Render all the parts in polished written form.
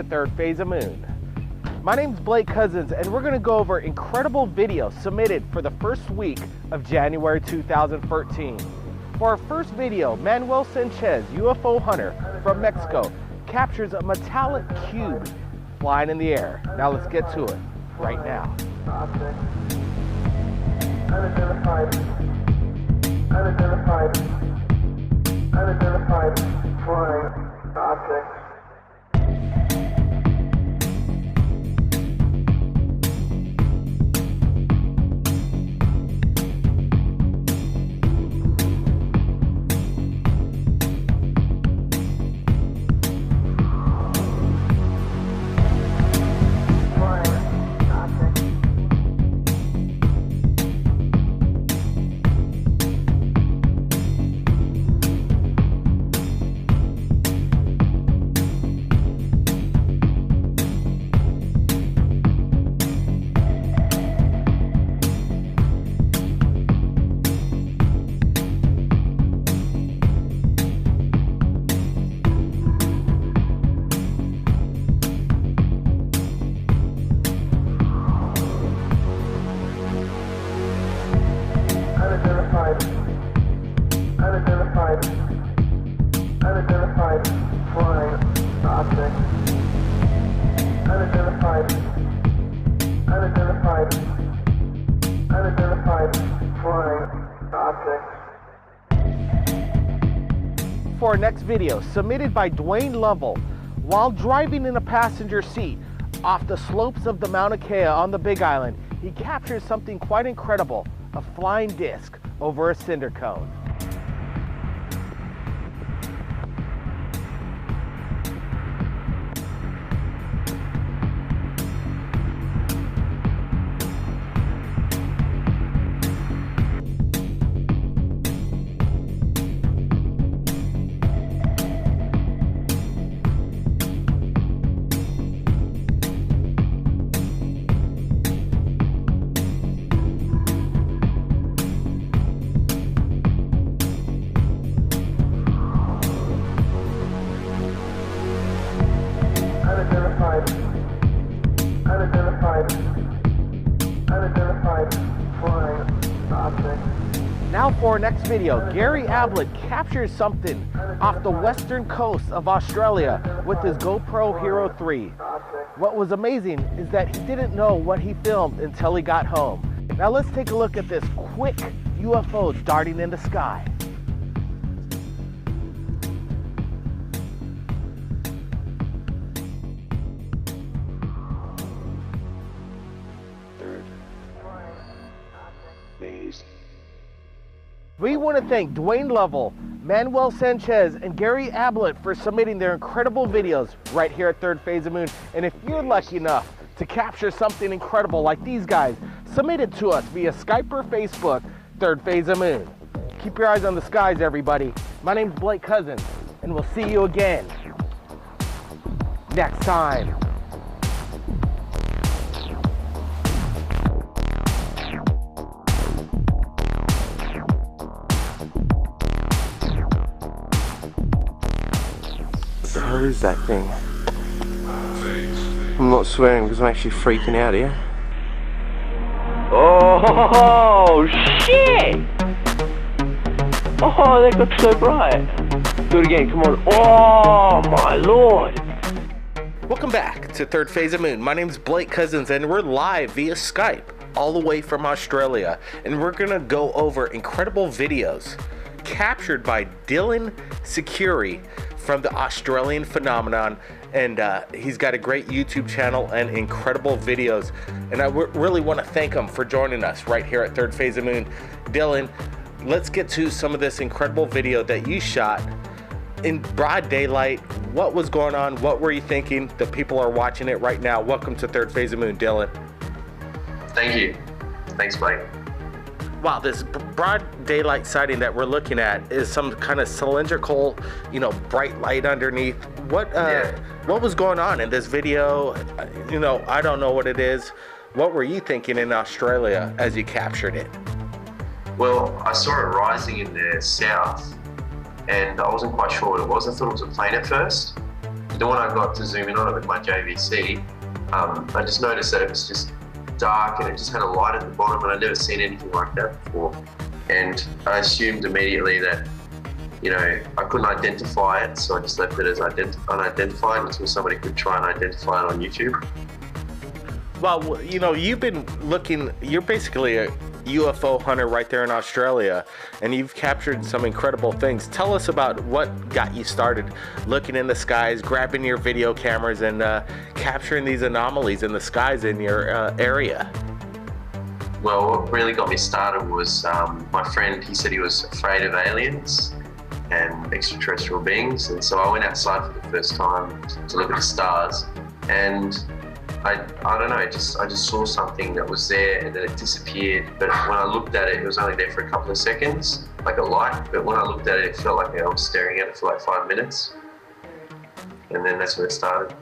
to Third Phase of Moon. My name's Blake Cousins, and we're going to go over incredible videos submitted for the first week of January 2013. For our first video, Manuel Sanchez, UFO hunter from Mexico, captures a metallic cube flying in the air. Now let's get to it right now. Unidentified flying object. Unidentified flying object. Unidentified flying object. For our next video, submitted by Dwayne Lovell, while driving in a passenger seat off the slopes of the Mauna Kea on the Big Island, he captures something quite incredible, a flying disc over a cinder cone. Unidentified flying object. Now for our next video, Gary Ablett captures something off the western coast of Australia with his GoPro Hero 3. What was amazing is that he didn't know what he filmed until he got home. Now let's take a look at this quick UFO darting in the sky. We want to thank Dwayne Lovell, Manuel Sanchez, and Gary Ablett for submitting their incredible videos right here at Third Phase of Moon. And if you're lucky enough to capture something incredible like these guys, submit it to us via Skype or Facebook, Third Phase of Moon. Keep your eyes on the skies, everybody. My name's Blake Cousins, and we'll see you again next time. What is that thing? I'm not swearing because I'm actually freaking out here. Oh shit! Oh, that got so bright. Do it again, come on. Oh my lord! Welcome back to Third Phase of Moon. My name's Blake Cousins, and we're live via Skype all the way from Australia. And we're gonna go over incredible videos captured by Dylan Securi from the Australian Phenomenon, and he's got a great YouTube channel and incredible videos, and I really want to thank him for joining us right here at Third Phase of Moon. Dylan, let's get to some of this incredible video that you shot in broad daylight. What was going on? What were you thinking? The people are watching it right now. Welcome to Third Phase of Moon, Dylan. Thank you. Thanks, Blake. Wow, this broad daylight sighting that we're looking at is some kind of cylindrical, bright light underneath. What was going on in this video? I don't know what it is. What were you thinking in Australia as you captured it? Well, I saw it rising in the south, and I wasn't quite sure what it was. I thought it was a plane at first. It then when I got to zoom in on it with my JVC, I just noticed that it was just dark and it just had a light at the bottom, and I'd never seen anything like that before. And I assumed immediately that, you know, I couldn't identify it, so I just left it as unidentified until somebody could try and identify it on YouTube. Well, you know, you've been looking, you're basically a UFO hunter right there in Australia, and you've captured some incredible things. Tell us about what got you started looking in the skies, grabbing your video cameras, and capturing these anomalies in the skies in your area. Well, what really got me started was my friend. He said he was afraid of aliens and extraterrestrial beings, and so I went outside for the first time to look at the stars, and I don't know, I just saw something that was there and then it disappeared. But when I looked at it, it was only there for a couple of seconds, like a light. But when I looked at it, it felt like I was staring at it for like 5 minutes. And then that's where it started.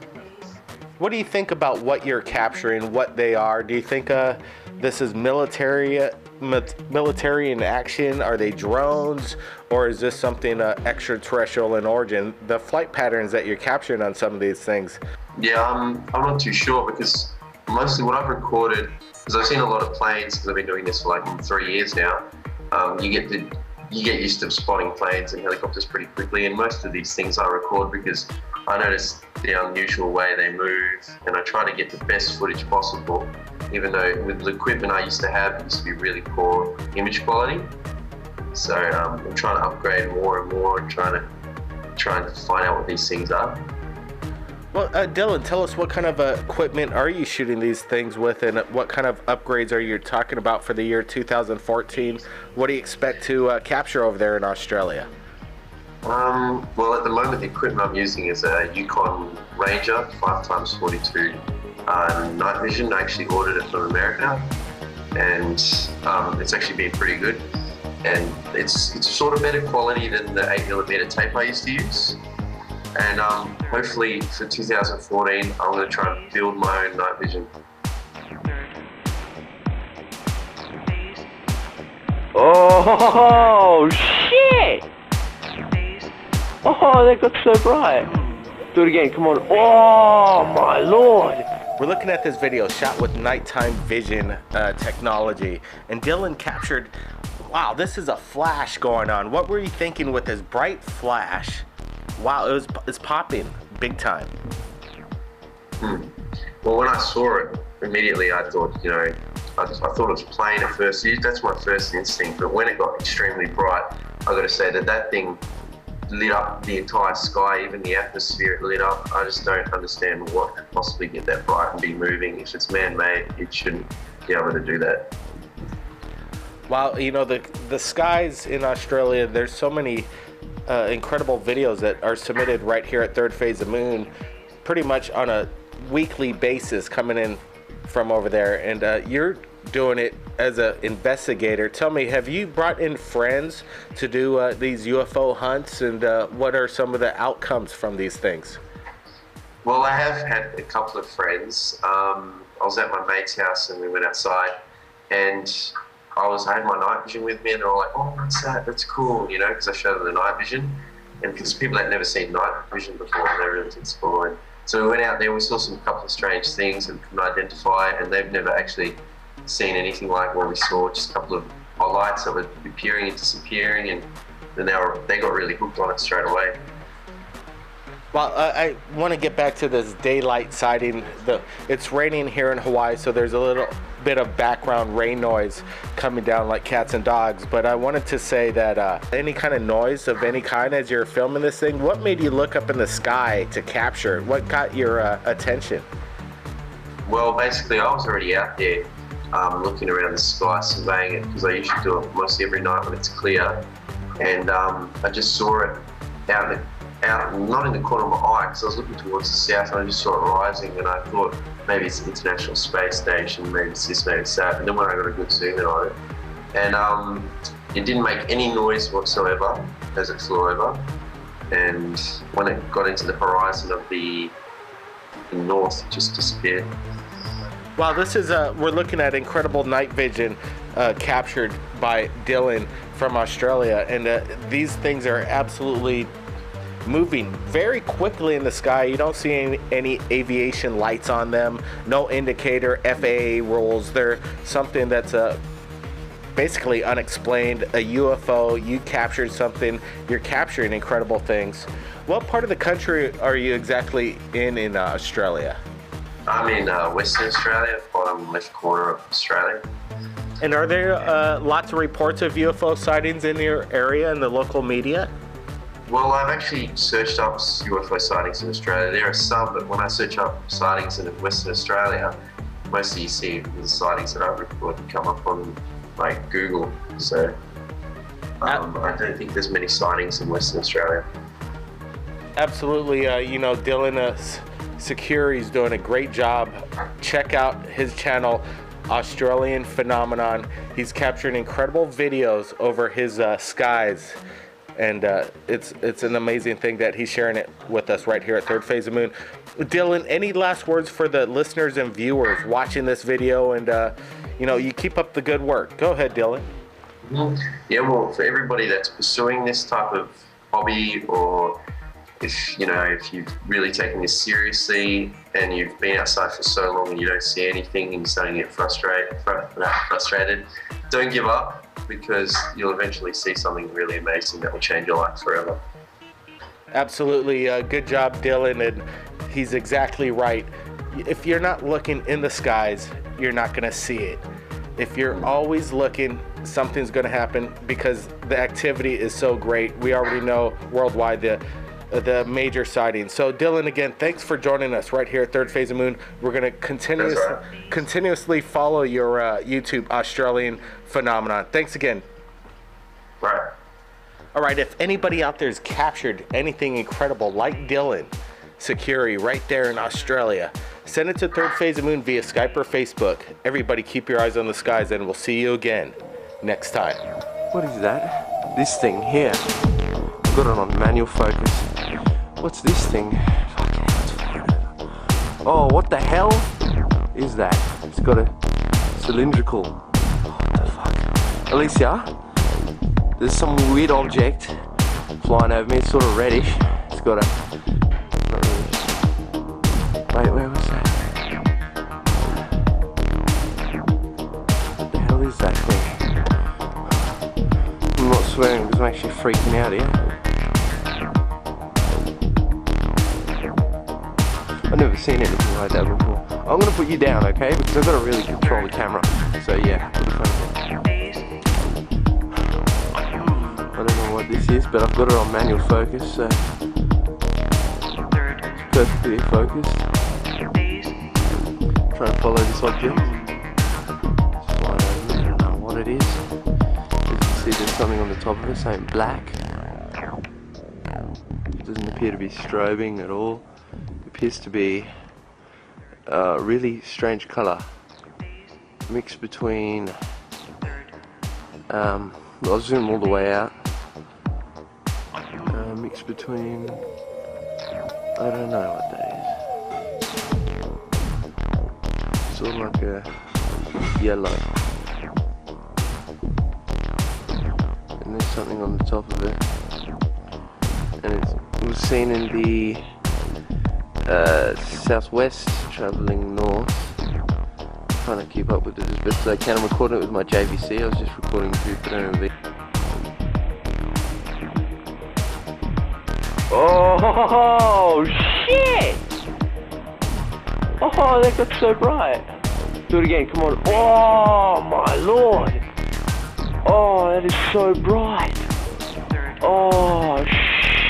What do you think about what you're capturing, what they are? Do you think this is military in action? Are they drones? Or is this something extraterrestrial in origin? The flight patterns that you're capturing on some of these things. Yeah, I'm not too sure, because mostly what I've recorded, because I've seen a lot of planes, because I've been doing this for like 3 years now. You get used to spotting planes and helicopters pretty quickly, and most of these things I record because I notice the unusual way they move, and I try to get the best footage possible, even though with the equipment I used to have, it used to be really poor image quality. So I'm trying to upgrade more and more and trying to find out what these things are. Well, Dylan, tell us what kind of equipment are you shooting these things with, and what kind of upgrades are you talking about for the year 2014? What do you expect to capture over there in Australia? Well, at the moment, the equipment I'm using is a Yukon Ranger 5x42 night vision. I actually ordered it from America, and it's actually been pretty good. And it's sort of better quality than the 8mm tape I used to use. And hopefully for 2014, I'm going to try and build my own night vision. Oh, shit! Oh, that got so bright. Do it again, come on. Oh, my lord. We're looking at this video shot with nighttime vision technology, and Dylan captured, wow, this is a flash going on. What were you thinking with this bright flash? Wow, it's popping big time. Well, when I saw it, immediately I thought, you know, I thought it was plane at first. That's my first instinct. But when it got extremely bright, I got to say that thing lit up the entire sky, even the atmosphere it lit up. I just don't understand what could possibly get that bright and be moving. If it's man-made, it shouldn't be able to do that. Well, you know, the skies in Australia, there's so many incredible videos that are submitted right here at Third Phase of Moon, pretty much on a weekly basis coming in from over there, and you're doing it as an investigator. Tell me, have you brought in friends to do these UFO hunts, and what are some of the outcomes from these things? Well, I have had a couple of friends. I was at my mate's house and we went outside, and I had my night vision with me, and they were like, "Oh, what's that? That's cool," you know, because I showed them the night vision, and because people had never seen night vision before, they really exploring. So we went out there, we saw some couple of strange things that we couldn't identify, and they've never actually seen anything like what we saw, just a couple of lights that were appearing and disappearing, and then they got really hooked on it straight away. Well, I want to get back to this daylight sighting. It's raining here in Hawaii, so there's a little bit of background rain noise coming down like cats and dogs. But I wanted to say that any kind of noise of any kind as you're filming this thing, what made you look up in the sky to capture it? What got your attention? Well, basically, I was already out there looking around the sky, surveying it, because I usually do it mostly every night when it's clear. And I just saw it out not in the corner of my eye, because I was looking towards the south and I just saw it rising, and I thought maybe it's the International Space Station, maybe it's this, maybe it's that. And then when I got a good zoom in on it, and it didn't make any noise whatsoever as it flew over. And when it got into the horizon of the north, it just disappeared. Wow, this is we're looking at incredible night vision captured by Dylan from Australia, and these things are absolutely moving very quickly in the sky. You don't see any aviation lights on them, no indicator, FAA rules. They're something that's basically unexplained, a UFO. You captured something. You're capturing incredible things. What part of the country are you exactly in Australia? I'm in Western Australia, bottom left corner of Australia. And are there lots of reports of UFO sightings in your area in the local media? Well, I've actually searched up UFO sightings in Australia. There are some, but when I search up sightings in Western Australia, mostly you see the sightings that I've reported come up on like Google. So I don't think there's many sightings in Western Australia. Absolutely. Dylan Security's doing a great job. Check out his channel, Australian Phenomenon. He's capturing incredible videos over his skies, and it's an amazing thing that he's sharing it with us right here at Third Phase of Moon. Dylan, any last words for the listeners and viewers watching this video? And you keep up the good work. Go ahead, Dylan. Yeah, well, for everybody that's pursuing this type of hobby, or if you've really taken this seriously and you've been outside for so long and you don't see anything and you're starting to get frustrated, don't give up, because you'll eventually see something really amazing that will change your life forever. Absolutely. Good job, Dylan. And he's exactly right. If you're not looking in the skies, you're not going to see it. If you're always looking, something's going to happen, because the activity is so great. We already know worldwide the major sightings. So Dylan, again, thanks for joining us right here at Third Phase of Moon. We're going to continuously follow your YouTube Australian Phenomenon. Thanks again. Right. All right, if anybody out there has captured anything incredible like Dylan Security right there in Australia, send it to Third Phase of Moon via Skype or Facebook. Everybody keep your eyes on the skies, and we'll see you again next time. What is that? This thing here. I've got it on manual focus. What's this thing? Oh, what the hell is that? It's got a cylindrical. What the fuck? Alicia, there's some weird object flying over me. It's sort of reddish. It's got a. Not really. Wait, where was that? What the hell is that thing? I'm not swearing because I'm actually freaking out here. I've never seen anything like that before. I'm going to put you down, okay? Because I've got to really control the camera. So yeah, put the phone down. I don't know what this is, but I've got it on manual focus, so it's perfectly focused. Trying to follow this object. It's flying over me. I don't know what it is. As you can see, there's something on the top of it saying black. It doesn't appear to be strobing at all. Appears to be a really strange colour, mixed between I'll zoom all the way out, mixed between, I don't know what that is, sort of like a yellow, and there's something on the top of it, and it was seen in the southwest, travelling north, trying to keep up with it as best as I can. I'm recording it with my JVC. I was just recording Jupiter and Oh shit! Oh, that got so bright. Do it again, come on. Oh my lord! Oh, that is so bright. Oh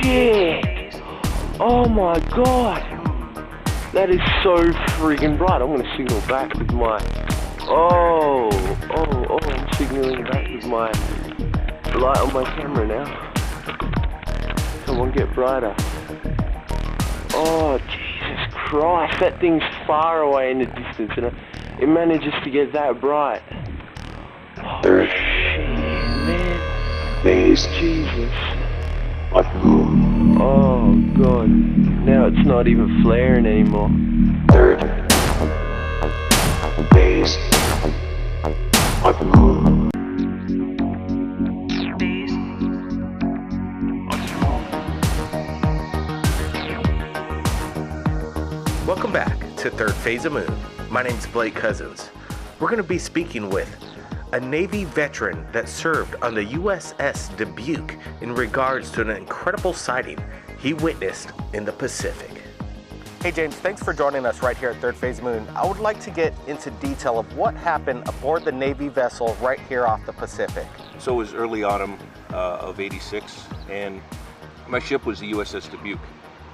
shit! Oh my god! That is so freaking bright. I'm gonna signal back with my. Oh, I'm signaling back with my light on my camera now. Come on, get brighter. Oh, Jesus Christ, that thing's far away in the distance and it manages to get that bright. Oh, shit, man. Jesus. Oh, God. Now it's not even flaring anymore. Third phase of the moon. Welcome back to Third Phase of Moon. My name's Blake Cousins. We're going to be speaking with a Navy veteran that served on the USS Dubuque in regards to an incredible sighting he witnessed in the Pacific. Hey James, thanks for joining us right here at Third Phase of Moon. I would like to get into detail of what happened aboard the Navy vessel right here off the Pacific. So it was early autumn of '86, and my ship was the USS Dubuque.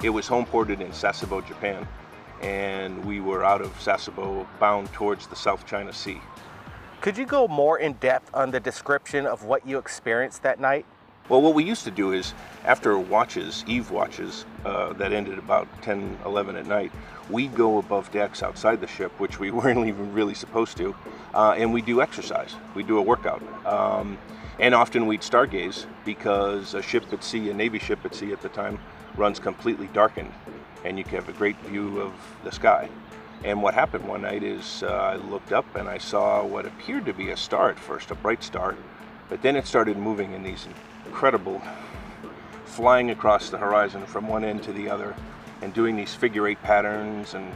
It was home ported in Sasebo, Japan, and we were out of Sasebo bound towards the South China Sea. Could you go more in depth on the description of what you experienced that night? Well, what we used to do is, after watches, eve watches, that ended about 10, 11 at night, we'd go above decks outside the ship, which we weren't even really supposed to, and we'd do exercise. We'd do a workout. And often we'd stargaze, because a ship at sea, a Navy ship at sea at the time, runs completely darkened, and you can have a great view of the sky. And what happened one night is I looked up and I saw what appeared to be a star at first, a bright star, but then it started moving in these incredible, flying across the horizon from one end to the other and doing these figure-8 patterns and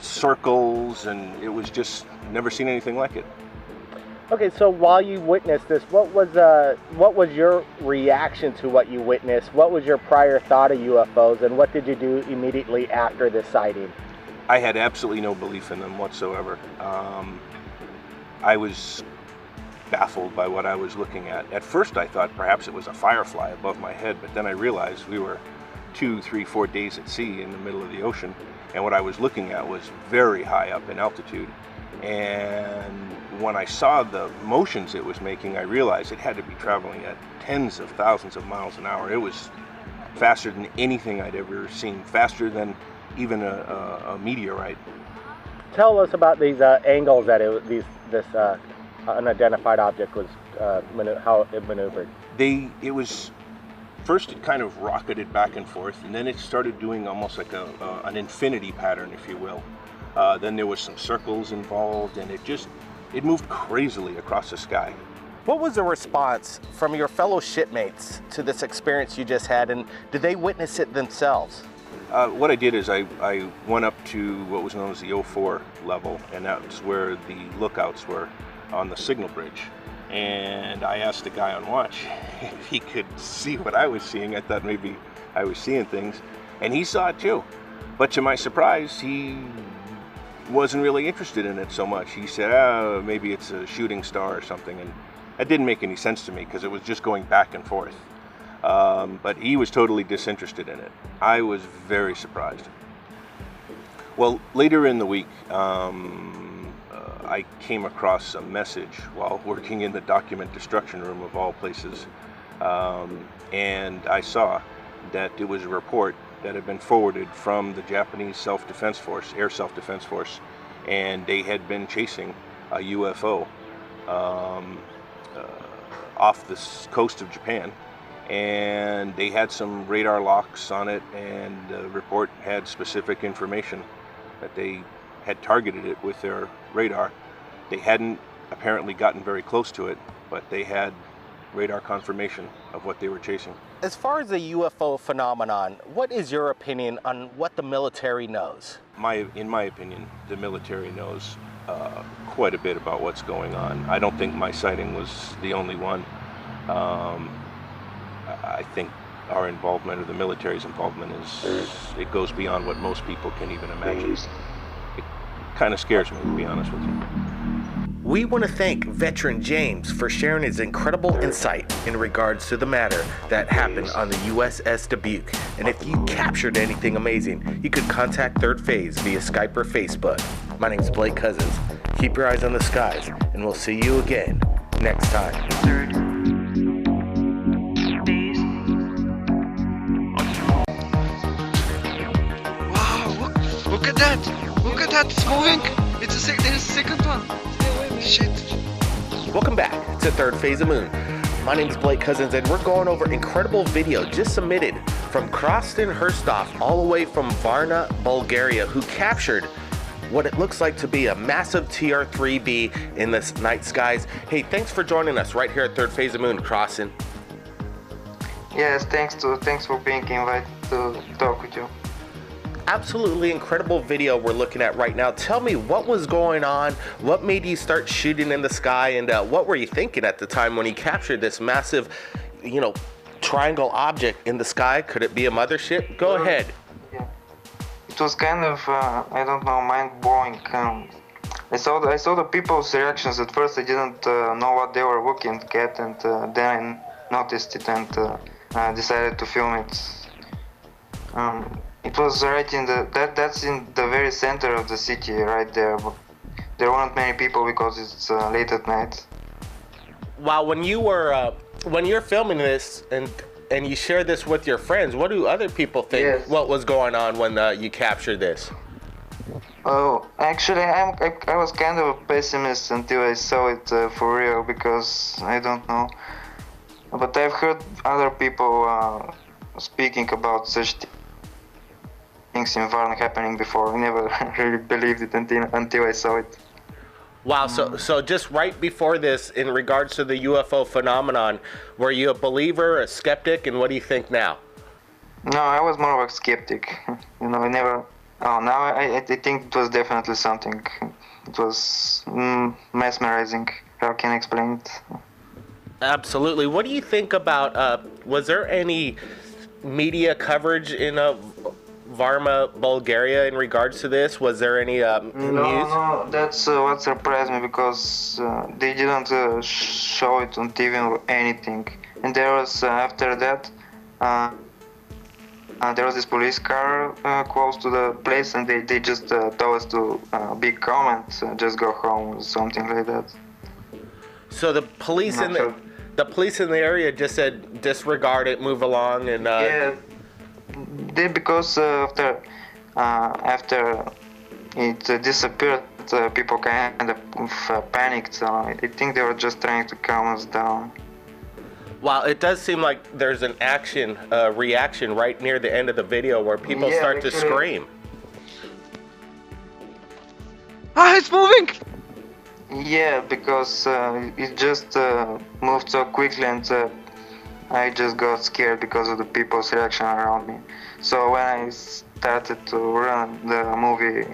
circles, and it was just never seen anything like it. Okay, so while you witnessed this, what was your reaction to what you witnessed? What was your prior thought of UFOs, and what did you do immediately after this sighting? I had absolutely no belief in them whatsoever. I was baffled by what I was looking at. At first I thought perhaps it was a firefly above my head, but then I realized we were 2, 3, 4 days at sea in the middle of the ocean, and what I was looking at was very high up in altitude. And when I saw the motions it was making, I realized it had to be traveling at tens of thousands of miles an hour. It was faster than anything I'd ever seen, faster than even a meteorite. Tell us about these angles that this unidentified object was, how it maneuvered. It was, first it kind of rocketed back and forth, and then it started doing almost like an infinity pattern, if you will. Then there was some circles involved, and it moved crazily across the sky. What was the response from your fellow shipmates to this experience you just had, and did they witness it themselves? What I did is I went up to what was known as the 04 level, and that's where the lookouts were on the signal bridge. And I asked the guy on watch if he could see what I was seeing. I thought maybe I was seeing things, and he saw it too. But to my surprise, he wasn't really interested in it so much. He said, oh, maybe it's a shooting star or something, and that didn't make any sense to me because it was just going back and forth. But he was totally disinterested in it. I was very surprised. Well, later in the week, I came across a message while working in the document destruction room of all places, and I saw that it was a report that had been forwarded from the Japanese self-defense force, air self-defense force, and they had been chasing a UFO off the coast of Japan, and they had some radar locks on it, and the report had specific information that they had targeted it with their radar. They hadn't apparently gotten very close to it, but they had radar confirmation of what they were chasing. As far as the UFO phenomenon, what is your opinion on what the military knows? In my opinion, the military knows quite a bit about what's going on. I don't think my sighting was the only one. I think our involvement, or the military's involvement, it goes beyond what most people can even imagine. It kind of scares me, to be honest with you. We want to thank veteran James for sharing his incredible insight in regards to the matter that happened on the USS Dubuque. And if you captured anything amazing, you could contact Third Phase via Skype or Facebook. My name's Blake Cousins. Keep your eyes on the skies, and we'll see you again next time. Third Phase. Wow, look at that! Look at that, it's moving! There's a second one. Shit. Welcome back to Third Phase of Moon. My name is Blake Cousins, and we're going over incredible video just submitted from Krostin Herstov all the way from Varna, Bulgaria, who captured what it looks like to be a massive TR-3B in the night skies. Hey, thanks for joining us right here at Third Phase of Moon, Krostin. Yes, thanks for being invited to talk with you. absolutely incredible video we're looking at right now. Tell me, what was going on? What made you start shooting in the sky? And what were you thinking at the time when you captured this massive, you know, triangle object in the sky? Could it be a mothership? Go ahead. Yeah. It was kind of, I don't know, mind-blowing. I saw the people's reactions. At first, I didn't know what they were looking at, and then I noticed it and decided to film it. It was right in that's in the very center of the city, right there. But there weren't many people because it's late at night. Wow, when you're filming this and you share this with your friends, what do other people think? Yes. What was going on when you captured this? Oh, actually, I was kind of a pessimist until I saw it for real, because I don't know. But I've heard other people speaking about such things in Varna happening before. I never really believed it until I saw it. Wow, so just right before this, in regards to the UFO phenomenon, were you a believer, a skeptic, and what do you think now? No, I was more of a skeptic. You know, I never... Oh, now I think it was definitely something. It was mesmerizing. How can I explain it? Absolutely. What do you think about, was there any media coverage in Varna, Bulgaria in regards to this? Was there any news? No, that's what surprised me, because they didn't show it on TV or anything. And there was, after that, there was this police car close to the place, and they just told us to be calm and just go home, or something like that. So the police the police in the area just said disregard it, move along, and yeah, because after it disappeared, people kind of panicked. I think they were just trying to calm us down. Wow, it does seem like there's an reaction right near the end of the video where people start to scream. Ah, it's moving! Yeah, because it just moved so quickly, and I just got scared because of the people's reaction around me. So when I started to run, the movie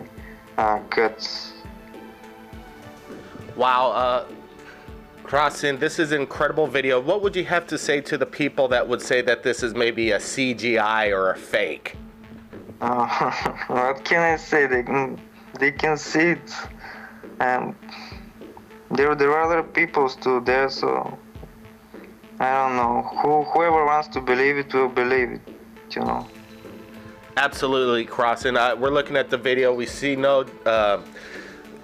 cut. Wow, Krasyn, this is an incredible video. What would you have to say to the people that would say that this is maybe a CGI or a fake? What can I say? They can see it, and there are other people still there, so I don't know. Whoever wants to believe it will believe it, you know. Absolutely, Krasyn. We're looking at the video. We see no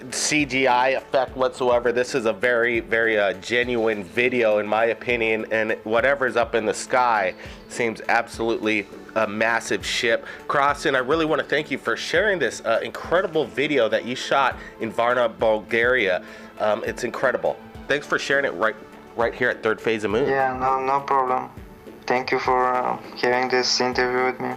CGI effect whatsoever. This is a very, very genuine video, in my opinion, and whatever's up in the sky seems absolutely a massive ship. Krasyn, I really want to thank you for sharing this incredible video that you shot in Varna, Bulgaria. It's incredible. Thanks for sharing it right here at Third Phase of Moon. Yeah, no problem. Thank you for having this interview with me.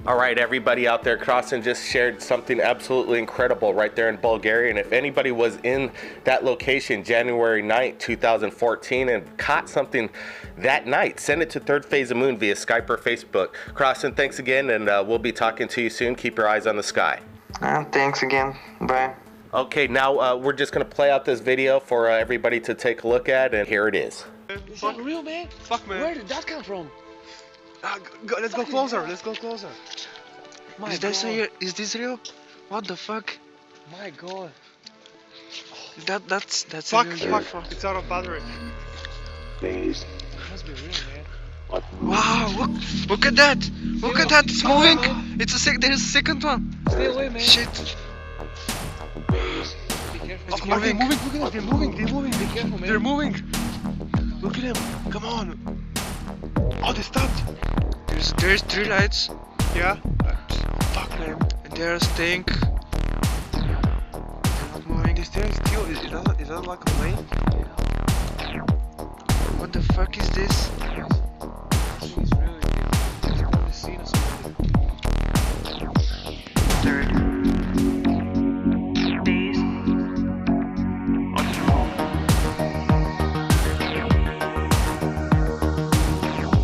All right, everybody out there, Krasyn just shared something absolutely incredible right there in Bulgaria. And if anybody was in that location January 9th, 2014 and caught something that night, send it to Third Phase of Moon via Skype or Facebook. Krasyn, thanks again, and we'll be talking to you soon. Keep your eyes on the sky. Thanks again. Bye. Okay, now we're just going to play out this video for everybody to take a look at, and here it is. Is that real, man? Fuck, man. Where did that come from? Let's go closer. Let's go closer. My Is this real? What the fuck? My God. That's Fuck. It's out of battery. Phase. Must be real, man. Wow, look at that. Look at that. It's moving. There's a second one. Stay away, man. Shit. Be careful. It's moving. Look at them. They're moving. Be careful, man. They're moving. Look at them. Come on. Oh, they stopped. There's 3 lights. Yeah. Fuck, man. And they're staying. They're not moving. They're staying still. Is that like a plane? What the fuck is this? This thing is really big. I've never seen a small thing.